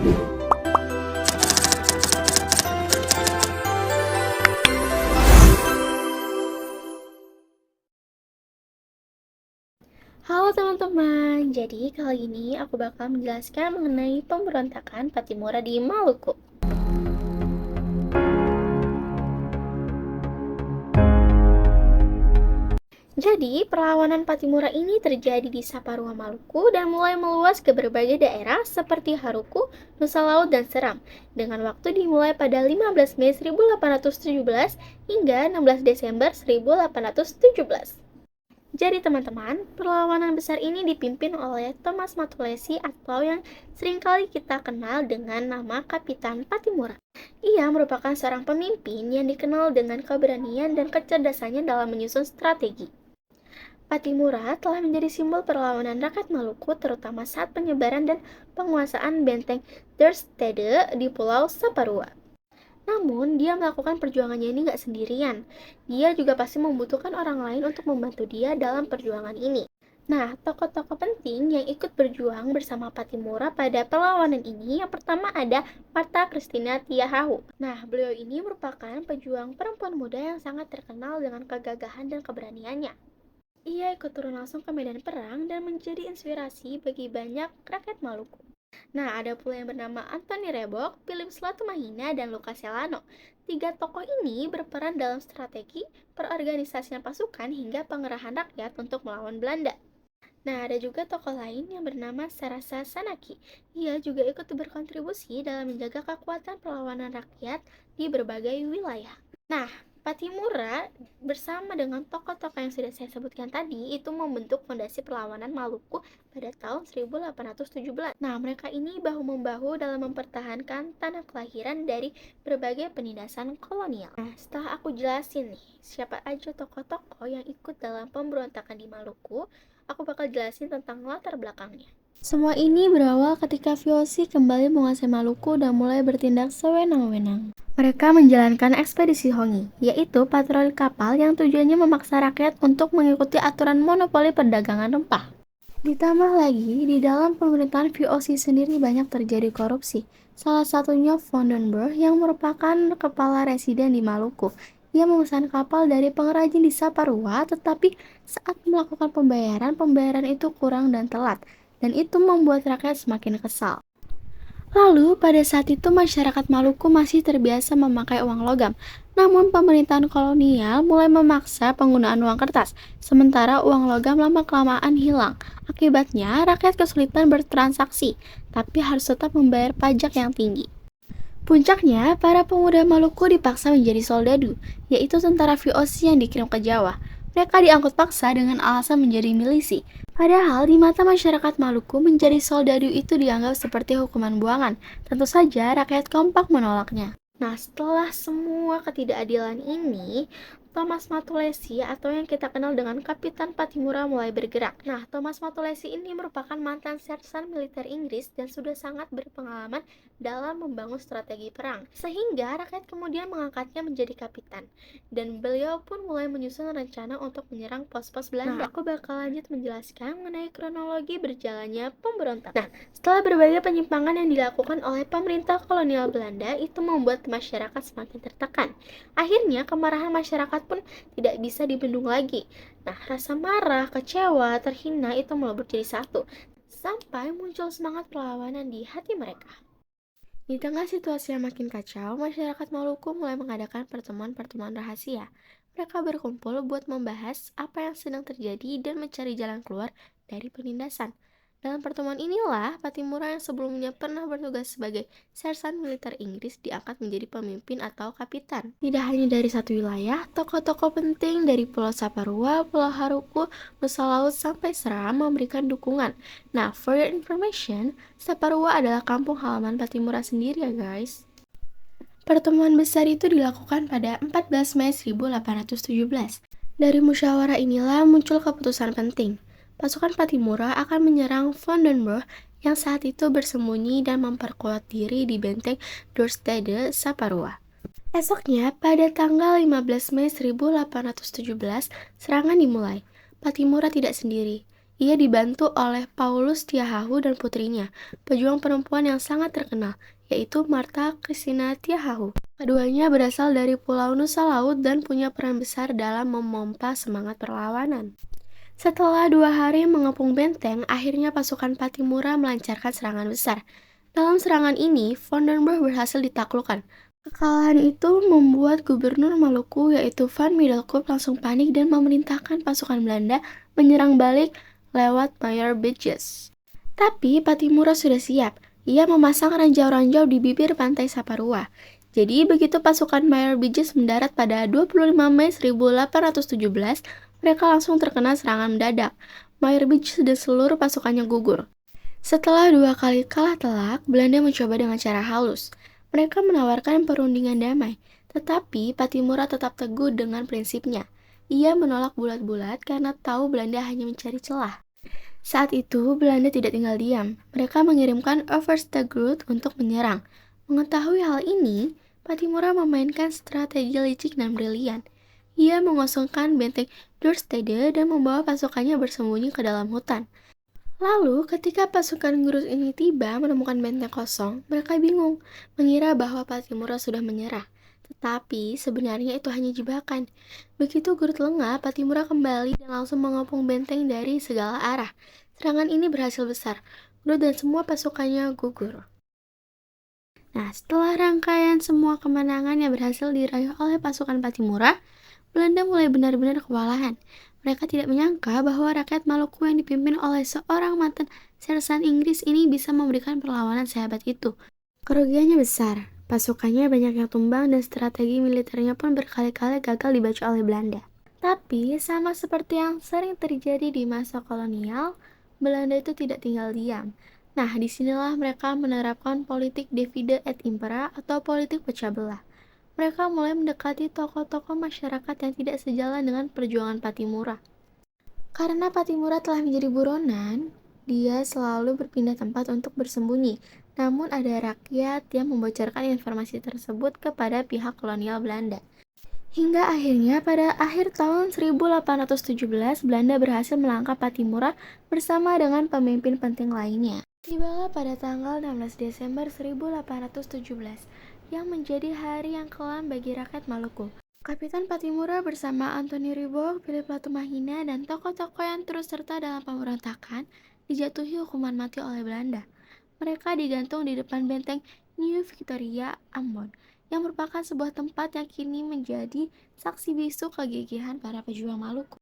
Halo teman-teman, jadi kali ini aku bakal menjelaskan mengenai pemberontakan Pattimura di Maluku. Jadi, perlawanan Pattimura ini terjadi di Saparua, Maluku dan mulai meluas ke berbagai daerah seperti Haruku, Nusa Laut, dan Seram dengan waktu dimulai pada 15 Mei 1817 hingga 16 Desember 1817. Jadi teman-teman, perlawanan besar ini dipimpin oleh Thomas Matulesi atau yang seringkali kita kenal dengan nama Kapitan Pattimura. Ia merupakan seorang pemimpin yang dikenal dengan keberanian dan kecerdasannya dalam menyusun strategi. Pattimura telah menjadi simbol perlawanan rakyat Maluku terutama saat penyebaran dan penguasaan benteng Terstede di Pulau Saparua. Namun, dia melakukan perjuangannya ini gak sendirian. Dia juga pasti membutuhkan orang lain untuk membantu dia dalam perjuangan ini. Nah, tokoh-tokoh penting yang ikut berjuang bersama Pattimura pada perlawanan ini, yang pertama ada Martha Christina Tiahahu. Nah, beliau ini merupakan pejuang perempuan muda yang sangat terkenal dengan kegagahan dan keberaniannya. Ia ikut turun langsung ke medan perang dan menjadi inspirasi bagi banyak rakyat Maluku. Nah, ada pula yang bernama Anthony Rebok, Philip Slatumahina, dan Lucas Celano. Tiga tokoh ini berperan dalam strategi perorganisasian pasukan hingga pengerahan rakyat untuk melawan Belanda. Nah, ada juga tokoh lain yang bernama Sarasa Sanaki. Ia juga ikut berkontribusi dalam menjaga kekuatan perlawanan rakyat di berbagai wilayah. Nah, Pattimura bersama dengan tokoh-tokoh yang sudah saya sebutkan tadi itu membentuk fondasi perlawanan Maluku pada tahun 1817. Nah, mereka ini bahu-membahu dalam mempertahankan tanah kelahiran dari berbagai penindasan kolonial. Nah, setelah aku jelasin nih, siapa aja tokoh-tokoh yang ikut dalam pemberontakan di Maluku, aku bakal jelasin tentang latar belakangnya. Semua ini berawal ketika VOC kembali menguasai Maluku dan mulai bertindak sewenang-wenang. Mereka menjalankan ekspedisi Hongi, yaitu patroli kapal yang tujuannya memaksa rakyat untuk mengikuti aturan monopoli perdagangan rempah. Ditambah lagi, di dalam pemerintahan VOC sendiri banyak terjadi korupsi. Salah satunya Von den Burg yang merupakan kepala residen di Maluku. Ia memesan kapal dari pengrajin di Saparua, tetapi saat melakukan pembayaran itu kurang dan telat, dan itu membuat rakyat semakin kesal. Lalu, pada saat itu masyarakat Maluku masih terbiasa memakai uang logam. Namun, pemerintahan kolonial mulai memaksa penggunaan uang kertas, sementara uang logam lama-kelamaan hilang. Akibatnya, rakyat kesulitan bertransaksi, tapi harus tetap membayar pajak yang tinggi. Puncaknya, para pemuda Maluku dipaksa menjadi soldadu, yaitu tentara VOC yang dikirim ke Jawa. Mereka diangkut paksa dengan alasan menjadi milisi. Padahal di mata masyarakat Maluku menjadi soldadu itu dianggap seperti hukuman buangan. Tentu saja rakyat kompak menolaknya. Nah, setelah semua ketidakadilan ini, Thomas Matulesi atau yang kita kenal dengan Kapitan Pattimura mulai bergerak. Nah, Thomas Matulesi ini merupakan mantan sersan militer Inggris dan sudah sangat berpengalaman dalam membangun strategi perang. Sehingga rakyat kemudian mengangkatnya menjadi kapitan. Dan beliau pun mulai menyusun rencana untuk menyerang pos-pos Belanda. Nah, aku bakal lanjut menjelaskan mengenai kronologi berjalannya pemberontakan. Nah, setelah berbagai penyimpangan yang dilakukan oleh pemerintah kolonial Belanda, itu membuat masyarakat semakin tertekan. Akhirnya, kemarahan masyarakat pun tidak bisa dibendung lagi. Nah, rasa marah, kecewa, terhina itu melebur jadi satu, sampai muncul semangat perlawanan di hati mereka. Di tengah situasi yang makin kacau, masyarakat Maluku mulai mengadakan pertemuan-pertemuan rahasia. Mereka berkumpul buat membahas apa yang sedang terjadi dan mencari jalan keluar dari penindasan. Dalam pertemuan inilah, Pattimura yang sebelumnya pernah bertugas sebagai sersan militer Inggris diangkat menjadi pemimpin atau kapitan. Tidak hanya dari satu wilayah, tokoh-tokoh penting dari Pulau Saparua, Pulau Haruku, Nusa Laut, sampai Seram memberikan dukungan. Nah, for your information, Saparua adalah kampung halaman Pattimura sendiri ya guys. Pertemuan besar itu dilakukan pada 14 Mei 1817. Dari musyawarah inilah muncul keputusan penting. Pasukan Pattimura akan menyerang Von den Burg yang saat itu bersembunyi dan memperkuat diri di benteng Dorstede, Saparua. Esoknya, pada tanggal 15 Mei 1817, serangan dimulai. Pattimura tidak sendiri. Ia dibantu oleh Paulus Tiahahu dan putrinya, pejuang perempuan yang sangat terkenal, yaitu Martha Christina Tiahahu. Keduanya berasal dari Pulau Nusa Laut dan punya peran besar dalam memompa semangat perlawanan. Setelah 2 hari mengepung benteng, akhirnya pasukan Pattimura melancarkan serangan besar. Dalam serangan ini, Vandenberg berhasil ditaklukkan. Kekalahan itu membuat gubernur Maluku yaitu Van Middelkoop langsung panik dan memerintahkan pasukan Belanda menyerang balik lewat Mayer Bridges. Tapi Pattimura sudah siap. Ia memasang ranjau-ranjau di bibir pantai Saparua. Jadi begitu pasukan Mayer Bridges mendarat pada 25 Mei 1817, mereka langsung terkena serangan mendadak. Mayer Bridges dan seluruh pasukannya gugur. Setelah 2 kali kalah telak, Belanda mencoba dengan cara halus. Mereka menawarkan perundingan damai, tetapi Pattimura tetap teguh dengan prinsipnya. Ia menolak bulat-bulat karena tahu Belanda hanya mencari celah. Saat itu, Belanda tidak tinggal diam. Mereka mengirimkan Overste Groot untuk menyerang. Mengetahui hal ini, Pattimura memainkan strategi licik dan brilian. Ia mengosongkan benteng Dorstede dan membawa pasukannya bersembunyi ke dalam hutan. Lalu, ketika pasukan Gurus ini tiba menemukan benteng kosong, mereka bingung, mengira bahwa Pattimura sudah menyerah. Tetapi sebenarnya itu hanya jebakan. Begitu Gurut lengah, Pattimura kembali dan langsung mengepung benteng dari segala arah. Serangan ini berhasil besar. Gurut dan semua pasukannya gugur. Nah, setelah rangkaian semua kemenangan yang berhasil diraih oleh pasukan Pattimura, Belanda mulai benar-benar kewalahan. Mereka tidak menyangka bahwa rakyat Maluku yang dipimpin oleh seorang mantan sersan Inggris ini bisa memberikan perlawanan sehebat itu. Kerugiannya besar, pasukannya banyak yang tumbang dan strategi militernya pun berkali-kali gagal dibaca oleh Belanda. Tapi, sama seperti yang sering terjadi di masa kolonial, Belanda itu tidak tinggal diam. Nah, disinilah mereka menerapkan politik divide et impera atau politik pecah belah. Mereka mulai mendekati tokoh-tokoh masyarakat yang tidak sejalan dengan perjuangan Pattimura. Karena Pattimura telah menjadi buronan, dia selalu berpindah tempat untuk bersembunyi. Namun ada rakyat yang membocorkan informasi tersebut kepada pihak kolonial Belanda. Hingga akhirnya pada akhir tahun 1817, Belanda berhasil menangkap Pattimura bersama dengan pemimpin penting lainnya. Tibalah pada tanggal 16 Desember 1817, yang menjadi hari yang kelam bagi rakyat Maluku. Kapitan Pattimura bersama Anthony Ribot, Philip Latumahina, dan tokoh-tokoh yang terus serta dalam pemberontakan dijatuhi hukuman mati oleh Belanda. Mereka digantung di depan benteng New Victoria, Ambon, yang merupakan sebuah tempat yang kini menjadi saksi bisu kegigihan para pejuang Maluku.